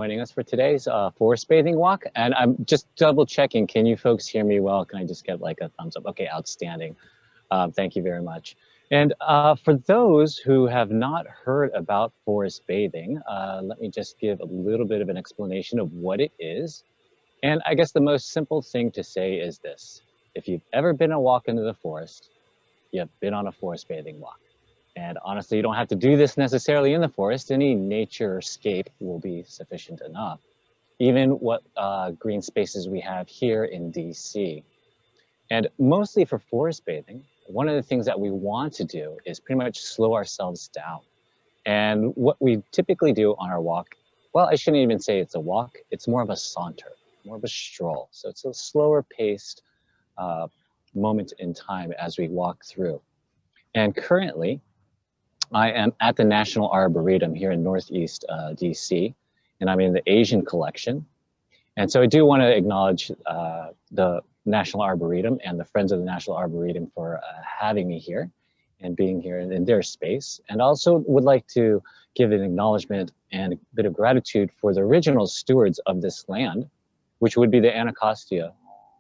Joining us for today's forest bathing walk. And I'm just double checking, can you folks hear me well? Can I just get like a thumbs up? Okay, outstanding. Thank you very much. And for those who have not heard about forest bathing, let me just give a little bit of an explanation of what it is. And I guess the most simple thing to say is this: if you've ever been a walk into the forest, you've been on a forest bathing walk. And honestly, you don't have to do this necessarily in the forest. Any nature scape will be sufficient enough. Even what green spaces we have here in DC. And mostly for forest bathing, one of the things that we want to do is pretty much slow ourselves down. And what we typically do on our walk, well, I shouldn't even say it's a walk, it's more of a saunter, more of a stroll. So it's a slower paced moment in time as we walk through. And currently, I am at the National Arboretum here in Northeast DC, and I'm in the Asian collection. And so I do want to acknowledge the National Arboretum and the Friends of the National Arboretum for having me here and being here in their space. And also would like to give an acknowledgement and a bit of gratitude for the original stewards of this land, which would be the Anacostia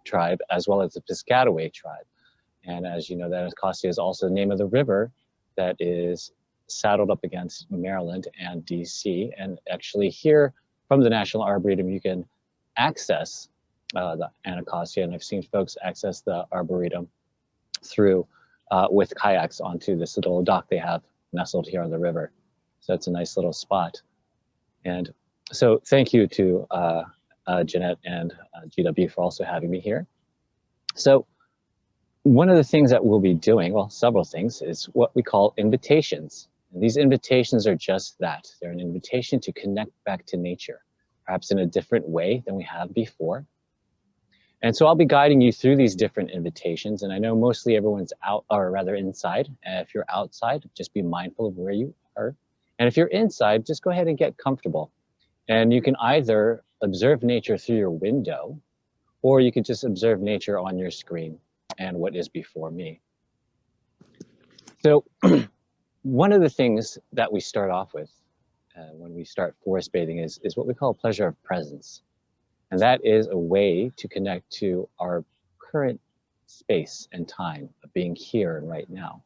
tribe as well as the Piscataway tribe. And as you know, the Anacostia is also the name of the river that is saddled up against Maryland and DC. And actually here from the National Arboretum, you can access the Anacostia, and I've seen folks access the Arboretum through with kayaks onto this little dock they have nestled here on the river. So it's a nice little spot. And so thank you to Jeanette and GW for also having me here. So one of the things that we'll be doing, well, several things, is what we call invitations. And these invitations are just that. They're an invitation to connect back to nature, perhaps in a different way than we have before. And so I'll be guiding you through these different invitations. And I know mostly everyone's out, or rather inside. And if you're outside, just be mindful of where you are. And if you're inside, just go ahead and get comfortable. And you can either observe nature through your window, or you could just observe nature on your screen and what is before me. So one of the things that we start off with when we start forest bathing is what we call pleasure of presence. And that is a way to connect to our current space and time of being here and right now.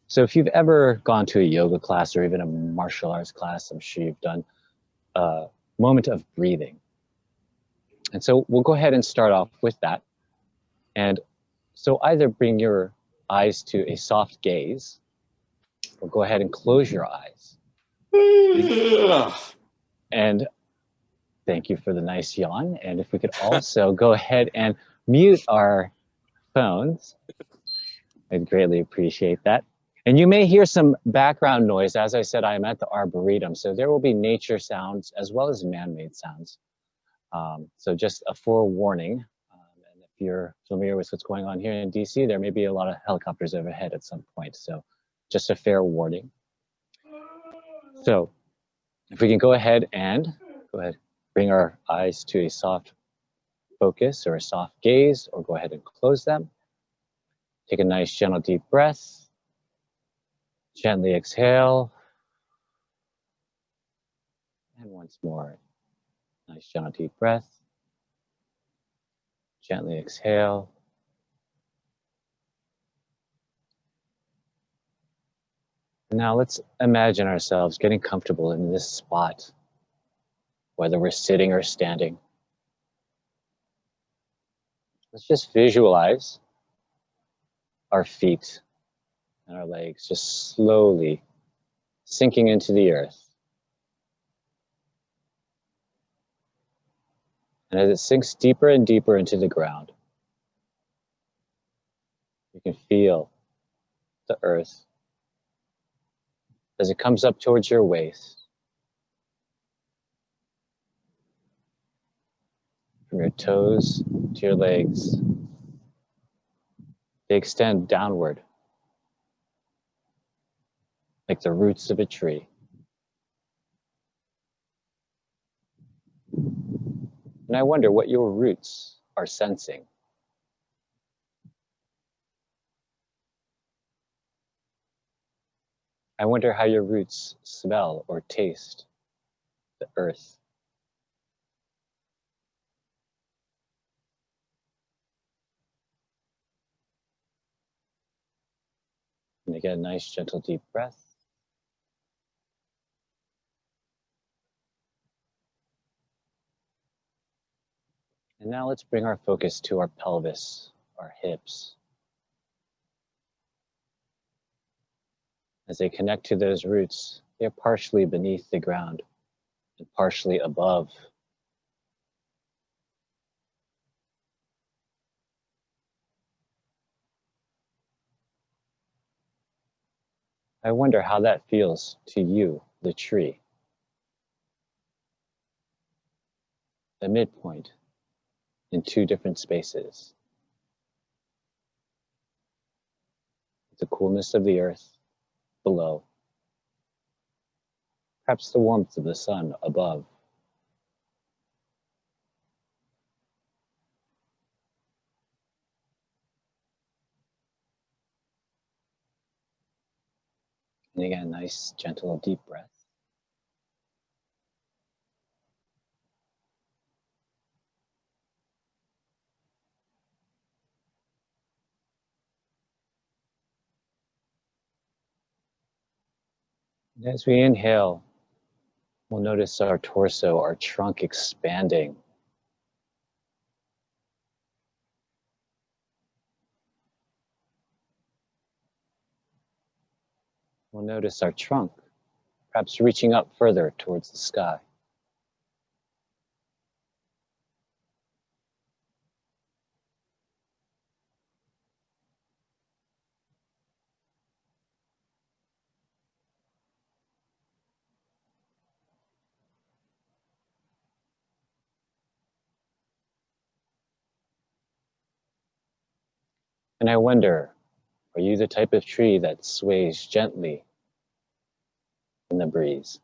So if you've ever gone to a yoga class or even a martial arts class, I'm sure you've done a moment of breathing. And so we'll go ahead and start off with that. And so either bring your eyes to a soft gaze, or go ahead and close your eyes. And thank you for the nice yawn. And if we could also go ahead and mute our phones, I'd greatly appreciate that. And you may hear some background noise. As I said, I am at the Arboretum, so there will be nature sounds as well as man-made sounds. So just a forewarning. And if you're familiar with what's going on here in DC, there may be a lot of helicopters overhead at some point. So just a fair warning. So if we can go ahead, bring our eyes to a soft focus or a soft gaze, or go ahead and close them. Take a nice gentle deep breath. Gently exhale. And once more, nice gentle deep breath. Gently exhale. Now let's imagine ourselves getting comfortable in this spot, whether we're sitting or standing. Let's just visualize our feet and our legs just slowly sinking into the earth. And as it sinks deeper and deeper into the ground, you can feel the earth as it comes up towards your waist. From your toes to your legs, they extend downward like the roots of a tree. And I wonder what your roots are sensing. I wonder how your roots smell or taste the earth. again, nice, gentle, deep breath. And now let's bring our focus to our pelvis, our hips. As they connect to those roots, they're partially beneath the ground and partially above. I wonder how that feels to you, the tree. The midpoint in two different spaces. The coolness of the earth below, perhaps the warmth of the sun above. And again, nice, gentle, deep breath. And as we inhale, we'll notice our torso, our trunk expanding. We'll notice our trunk, perhaps reaching up further towards the sky. And I wonder, are you the type of tree that sways gently in the breeze?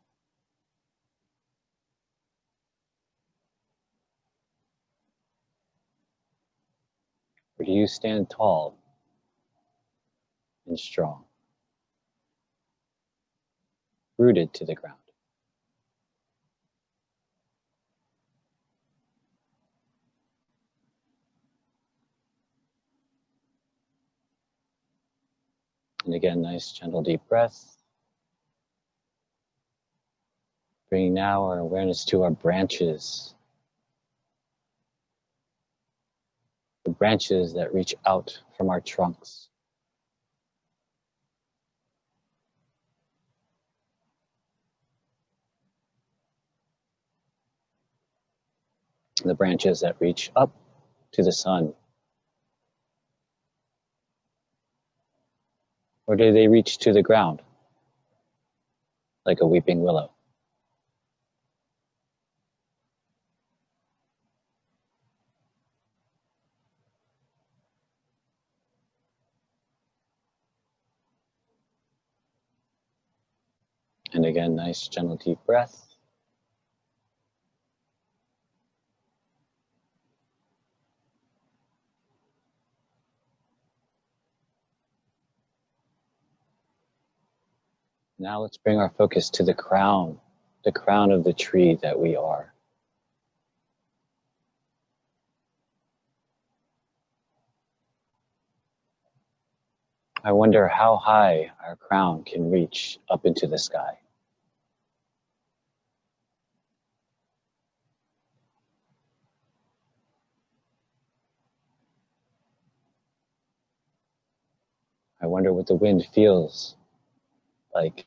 Or do you stand tall and strong, rooted to the ground? And again, nice, gentle, deep breath. Bringing now our awareness to our branches. The branches that reach out from our trunks. The branches that reach up to the sun. Or do they reach to the ground like a weeping willow? And again, nice, gentle, deep breath. Now let's bring our focus to the crown of the tree that we are. I wonder how high our crown can reach up into the sky. I wonder what the wind feels like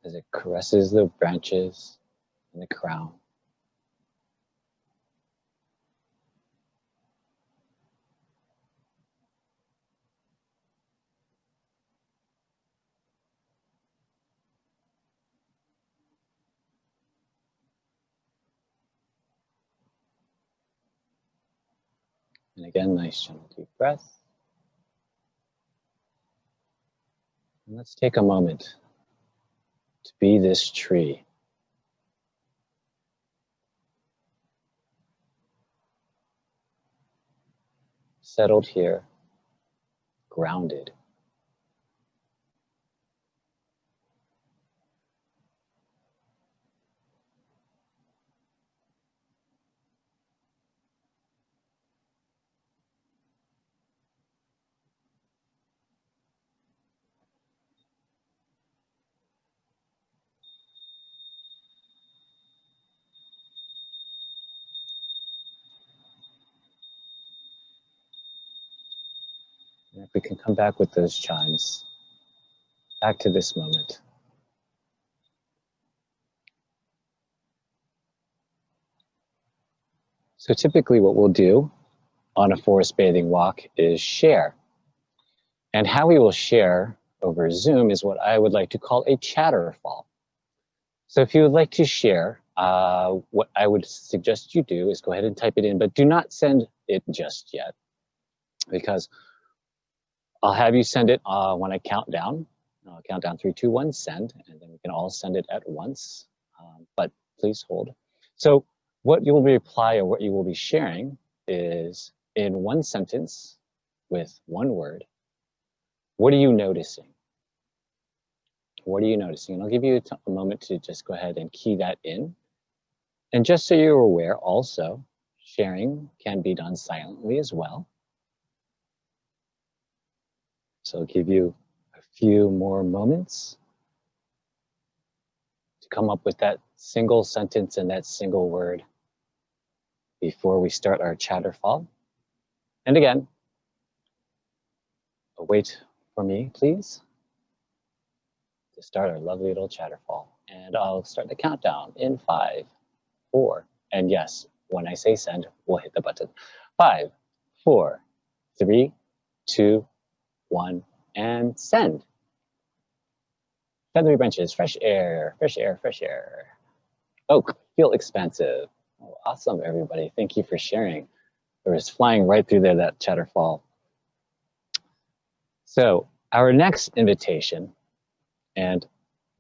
as it caresses the branches and the crown. And again, nice, gentle, deep breath. And let's take a moment to be this tree. Settled here, grounded. And if we can come back with those chimes, back to this moment. So typically what we'll do on a forest bathing walk is share. And how we will share over Zoom is what I would like to call a chatterfall. So if you would like to share, what I would suggest you do is go ahead and type it in, but do not send it just yet, because I'll have you send it when I count down. I'll count down 3, 2, 1, send, and then we can all send it at once, but please hold. So what you will reply, or what you will be sharing, is in one sentence with one word. What are you noticing? What are you noticing? And I'll give you a moment to just go ahead and key that in. And just so you're aware, also, sharing can be done silently as well. So I'll give you a few more moments to come up with that single sentence and that single word before we start our chatterfall. And again, wait for me, please, to start our lovely little chatterfall. And I'll start the countdown in 5, 4, and yes, when I say send, we'll hit the button. 5, 4, 3, 2, 1, and send. Feathery branches, fresh air, fresh air, fresh air. Oak, feel expansive. Oh, awesome, everybody. Thank you for sharing. It was flying right through there, that chatterfall. So our next invitation, and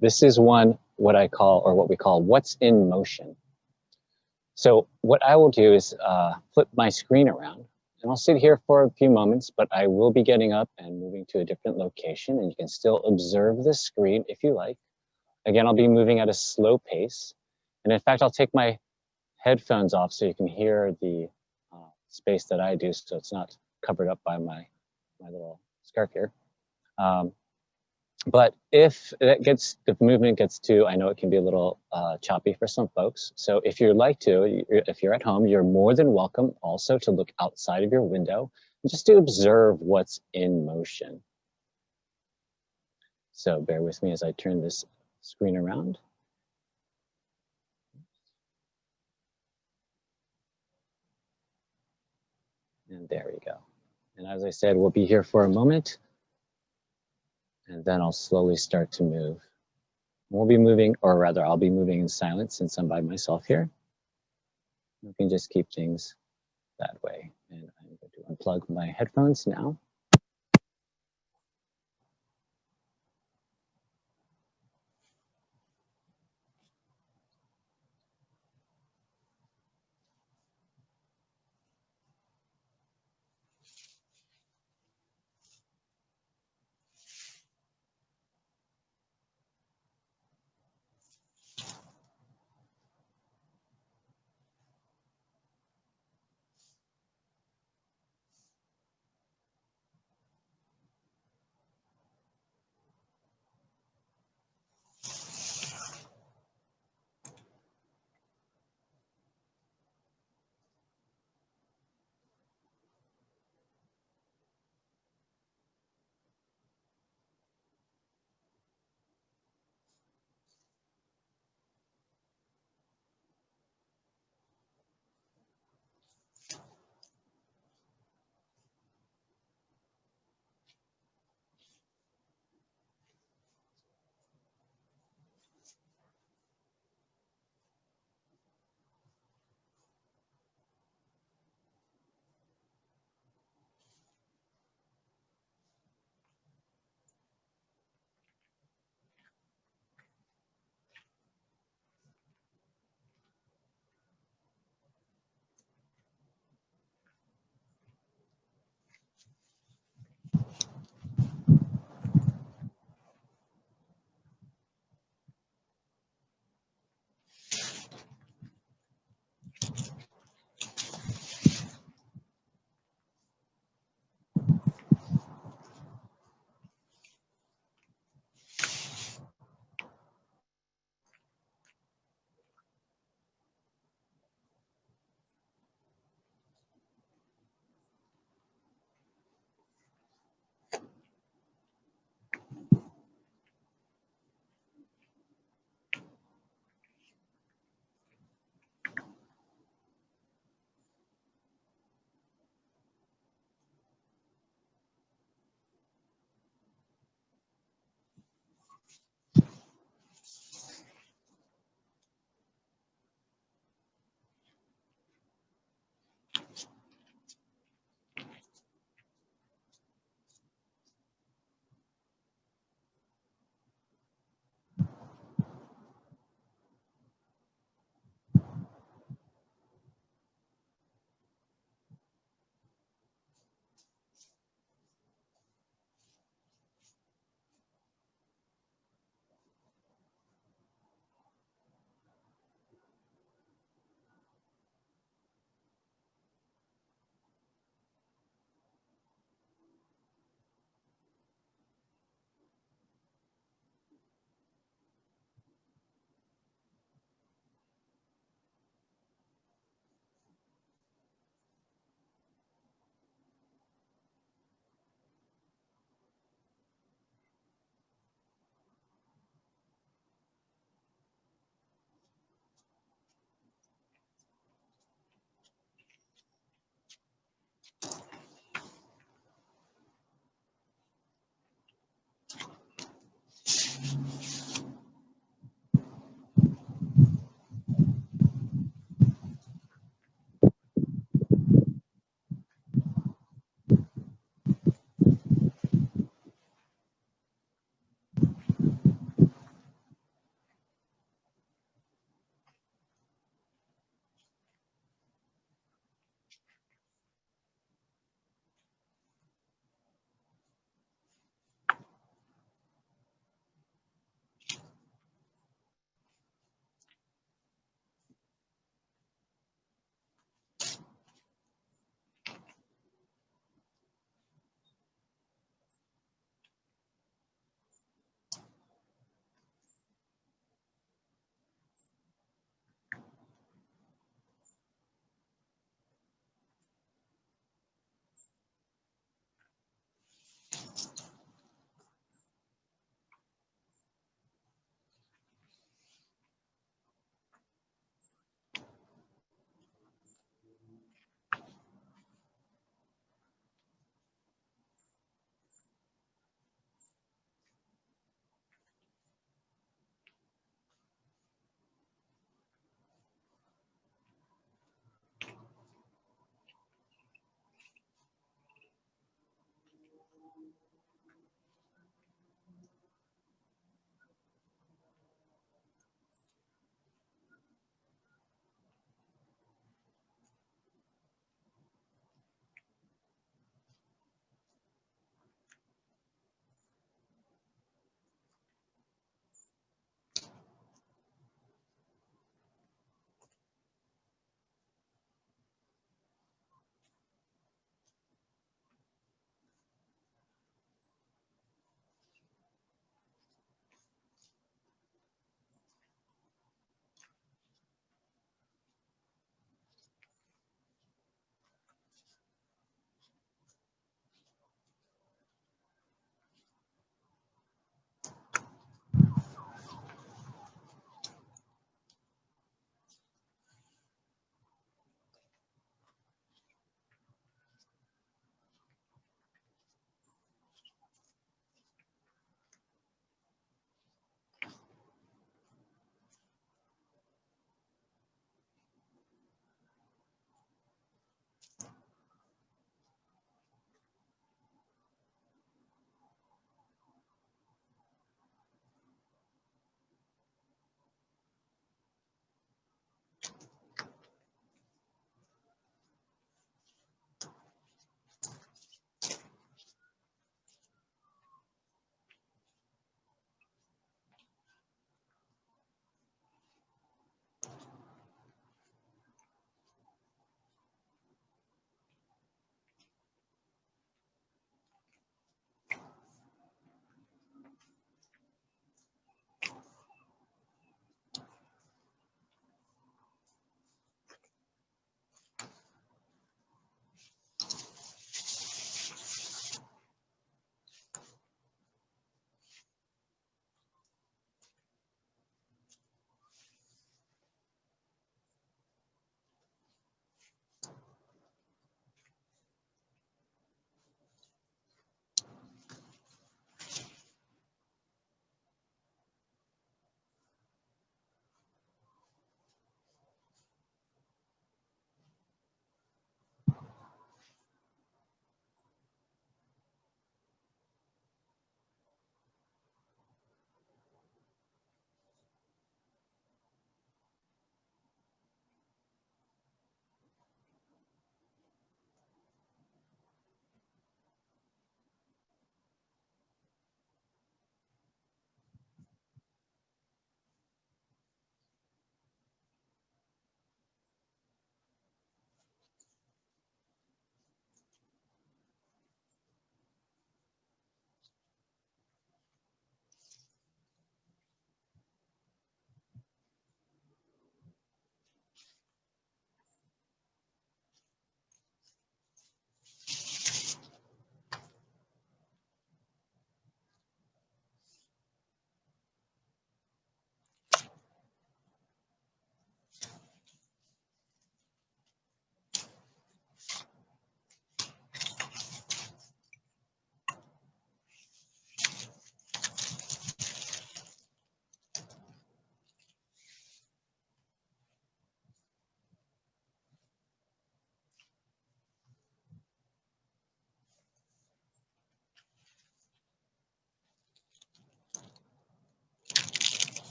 this is one, what I call, or what we call, what's in motion. So what I will do is flip my screen around, and I'll sit here for a few moments, but I will be getting up and moving to a different location, and you can still observe the screen if you like. Again, I'll be moving at a slow pace. And in fact, I'll take my headphones off so you can hear the space that I do, so it's not covered up by my little scarf here. But if the movement gets too, I know it can be a little choppy for some folks. So if you'd like to, if you're at home, you're more than welcome also to look outside of your window and just to observe what's in motion. So bear with me as I turn this screen around. And there we go. And as I said, we'll be here for a moment, and then I'll slowly start to move. We'll be moving, or rather, I'll be moving in silence since I'm by myself here. You can just keep things that way. And I'm going to unplug my headphones now.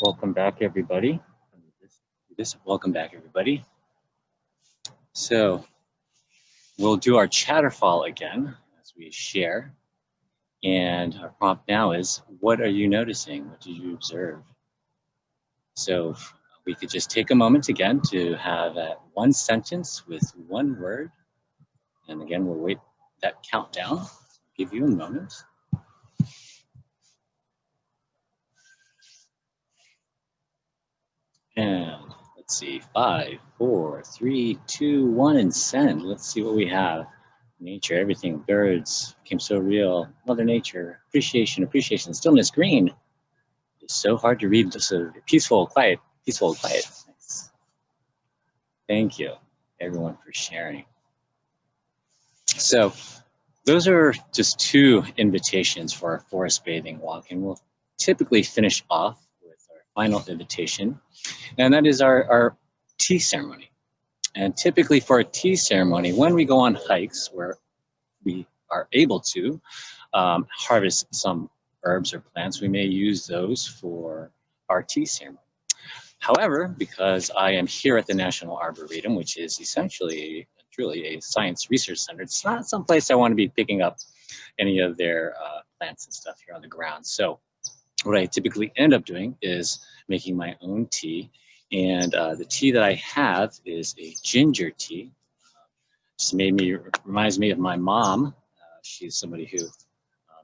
welcome back, everybody. Welcome back, everybody. So we'll do our chatterfall again as we share. And our prompt now is, what are you noticing? What did you observe? So we could just take a moment again to have one sentence with one word. And again, we'll wait that countdown. Give you a moment. And let's see, 5, 4, 3, 2, 1, and send. Let's see what we have. Nature, everything, birds, became so real. Mother Nature, appreciation, stillness, green. It's so hard to read, so peaceful, quiet, Nice. Thank you, everyone, for sharing. So those are just 2 invitations for our forest bathing walk, and we'll typically finish off with our final invitation, and that is our tea ceremony. And typically for a tea ceremony, when we go on hikes where we are able to harvest some herbs or plants, we may use those for our tea ceremony. However, because I am here at the National Arboretum, which is essentially truly a science research center, it's not someplace I want to be picking up any of their plants and stuff here on the ground. So what I typically end up doing is making my own tea. And the tea that I have is a ginger tea. Just reminds me of my mom. She's somebody who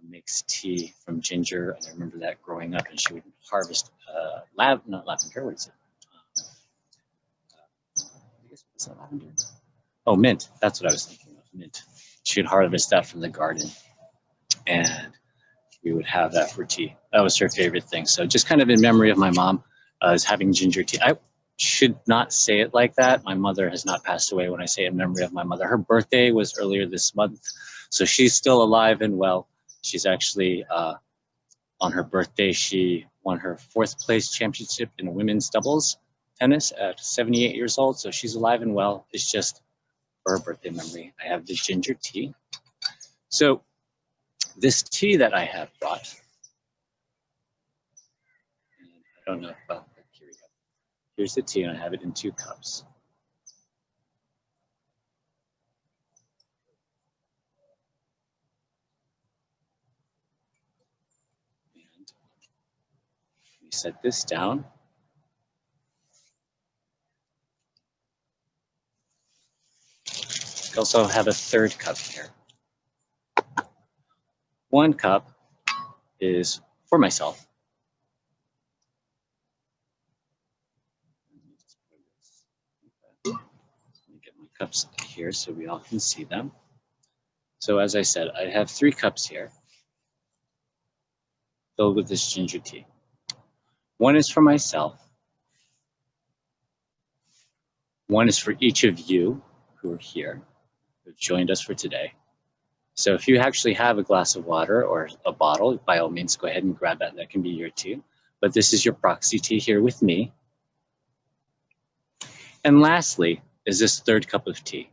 makes tea from ginger, and I remember that growing up. And she would harvest not lavender. What is it? I guess it's not lavender. Oh, mint. That's what I was thinking of. Mint. She would harvest that from the garden, and we would have that for tea. That was her favorite thing. So just kind of in memory of my mom, is having ginger tea. I should not say it like that. My mother has not passed away when I say in memory of my mother. Her birthday was earlier this month, so she's still alive and well. She's actually, on her birthday, she won her 4th place championship in women's doubles tennis at 78 years old. So she's alive and well. It's just for her birthday memory. I have the ginger tea. So this tea that I have brought, I don't know if, here we go. Here's the tea, and I have it in 2 cups. And we set this down. I also have a 3rd cup here. 1 cup is for myself. Let me get my cups here so we all can see them. So as I said, I have 3 cups here filled with this ginger tea. 1 is for myself. 1 is for each of you who are here, who've joined us for today. So if you actually have a glass of water or a bottle, by all means, go ahead and grab that. That can be your tea. But this is your proxy tea here with me. And lastly is this 3rd cup of tea.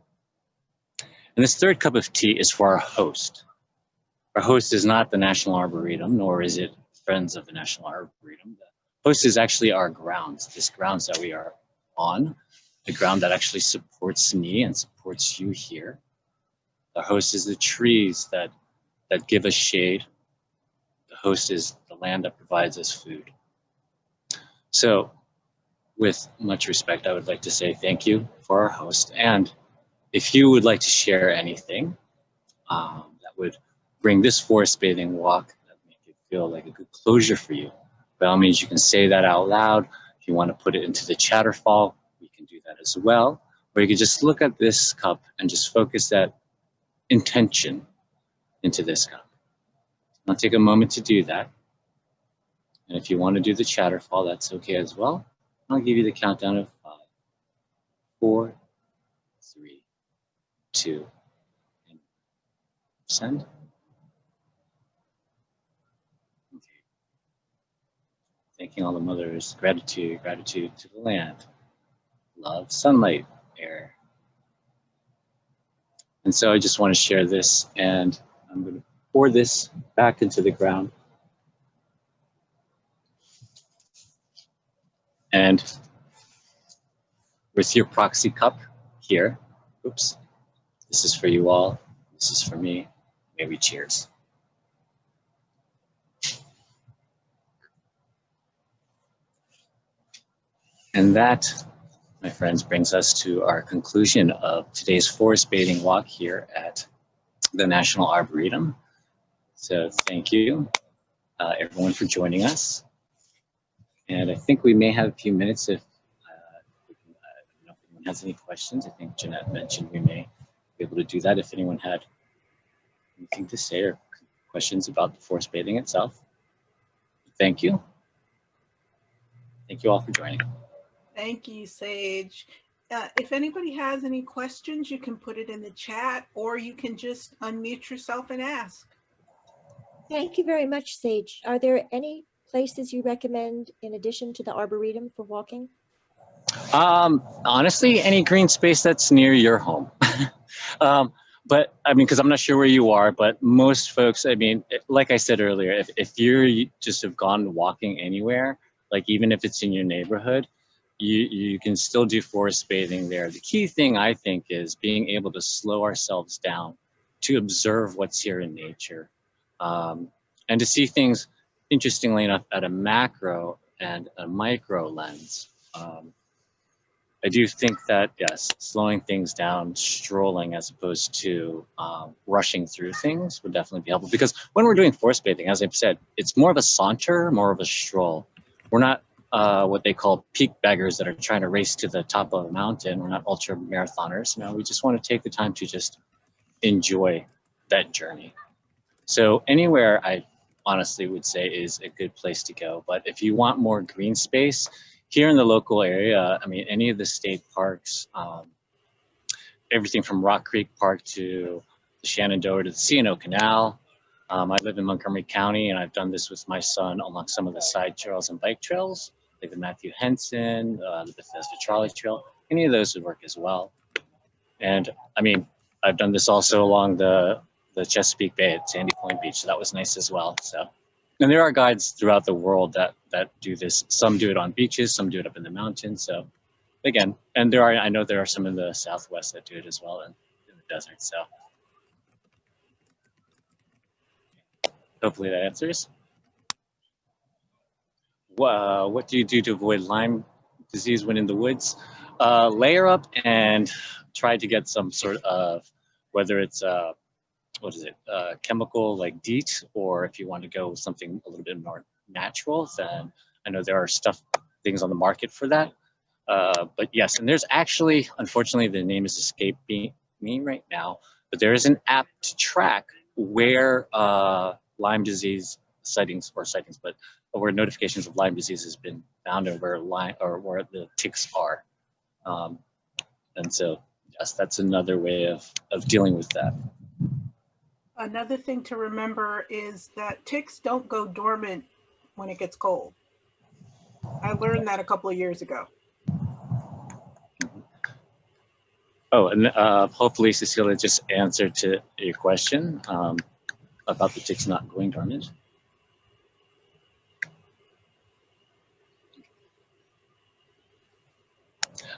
And this 3rd cup of tea is for our host. Our host is not the National Arboretum, nor is it friends of the National Arboretum. The host is actually our grounds, this grounds that we are on, the ground that actually supports me and supports you here. The host is the trees that give us shade. The host is the land that provides us food. So with much respect, I would like to say thank you for our host. And if you would like to share anything that would bring this forest bathing walk, that make it feel like a good closure for you, by all means, you can say that out loud. If you want to put it into the chatterfall, we can do that as well. Or you can just look at this cup and just focus that intention into this cup. I'll take a moment to do that. And if you want to do the chatterfall, that's okay as well. I'll give you the countdown of 5, 4, 3, 2, and send. Okay. Thanking all the mothers, gratitude to the land, love, sunlight, air. And so I just want to share this, and I'm going to pour this back into the ground. And with your proxy cup here, oops, this is for you all, this is for me, may we cheers. And that, my friends, brings us to our conclusion of today's forest bathing walk here at the National Arboretum. So thank you, everyone, for joining us. And I think we may have a few minutes if, I don't know if anyone has any questions. I think Jeanette mentioned we may be able to do that if anyone had anything to say or questions about the forest bathing itself. Thank you. Thank you all for joining. Thank you, Sage. If anybody has any questions, you can put it in the chat, or you can just unmute yourself and ask. Thank you very much, Sage. Are there any places you recommend in addition to the Arboretum for walking? Honestly, any green space that's near your home. But I mean, because I'm not sure where you are, but most folks, I mean, like I said earlier, if you just have gone walking anywhere, like even if it's in your neighborhood, you can still do forest bathing there. The key thing, I think, is being able to slow ourselves down to observe what's here in nature, and to see things, interestingly enough, at a macro and a micro lens. I do think that, yes, slowing things down, strolling as opposed to rushing through things would definitely be helpful. Because when we're doing forest bathing, as I've said, it's more of a saunter, more of a stroll. We're not what they call peak beggars that are trying to race to the top of a mountain. We're not ultra marathoners. No, we just want to take the time to just enjoy that journey. So anywhere, I honestly would say, is a good place to go. But if you want more green space, here in the local area, I mean, any of the state parks, everything from Rock Creek Park to the Shenandoah to the C&O Canal. I live in Montgomery County, and I've done this with my son along some of the side trails and bike trails, like the Matthew Henson, the Bethesda Trolley Trail. Any of those would work as well. And I mean, I've done this also along the Chesapeake Bay at Sandy Point Beach, so that was nice as well. So. And there are guides throughout the world that do this. Some do it on beaches, some do it up in the mountains. So again, and I know there are some in the Southwest that do it as well in the desert. So hopefully that answers. What do you do to avoid Lyme disease when in the woods? Layer up and try to get some sort of, whether it's what is it, chemical like DEET, or if you want to go with something a little bit more natural, then I know there are things on the market for that. But yes, and there's actually, unfortunately, the name is escaping me right now, but there is an app to track where Lyme disease sightings, but where notifications of Lyme disease has been found and where where the ticks are. And so, yes, that's another way of dealing with that. Another thing to remember is that ticks don't go dormant when it gets cold. I learned that a couple of years ago. Oh, and hopefully Cecilia just answered to your question about the ticks not going dormant.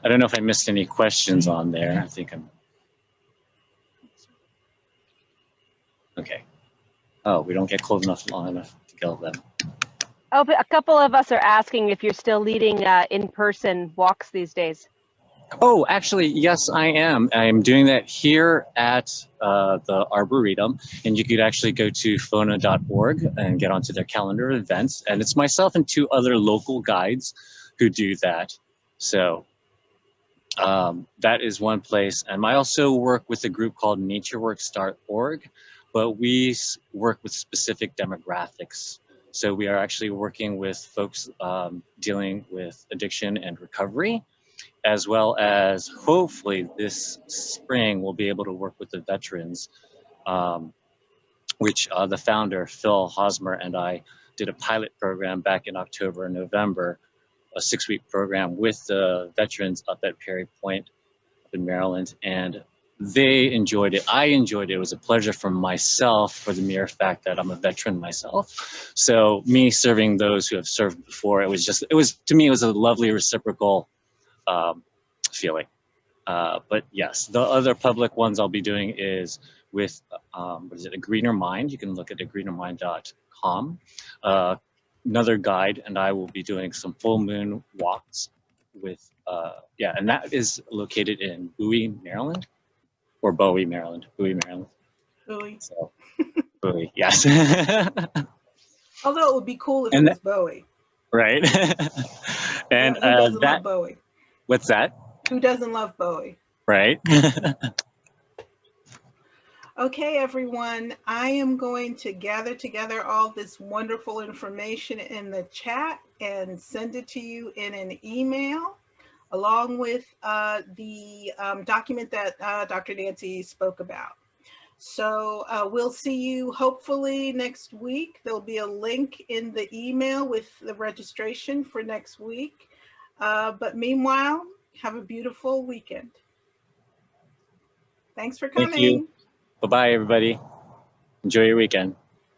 I don't know if I missed any questions on there. I think I'm okay. Oh, we don't get cold enough long enough to kill them. Oh, but a couple of us are asking if you're still leading in-person walks these days. Oh, actually, yes, I am. I'm doing that here at the Arboretum, and you could actually go to FONA.org and get onto their calendar of events. And it's myself and 2 other local guides who do that. So that is one place. And I also work with a group called natureworks.org, but we work with specific demographics. So we are actually working with folks dealing with addiction and recovery, as well as hopefully this spring we'll be able to work with the veterans, which the founder, Phil Hosmer, and I did a pilot program back in October and November, a 6-week program with the veterans up at Perry Point up in Maryland. And they enjoyed it. I enjoyed it. It was a pleasure for myself for the mere fact that I'm a veteran myself. So me serving those who have served before, to me, it was a lovely reciprocal feeling. But yes, the other public ones I'll be doing is with, A Greener Mind. You can look at agreenermind.com. Another guide, and I will be doing some full moon walks with, and that is located in Bowie, Maryland. Or Bowie, Maryland. Bowie, Maryland. Bowie. So, Bowie, yes. Although it would be cool if And it was Bowie. right. And Who doesn't love Bowie? What's that? Who doesn't love Bowie? Right. Okay, everyone, I am going to gather together all this wonderful information in the chat and send it to you in an email, along with the document that Dr. Nancy spoke about. So we'll see you hopefully next week. There'll be a link in the email with the registration for next week. But meanwhile, have a beautiful weekend. Thanks for coming. Thank you. Bye-bye, everybody. Enjoy your weekend.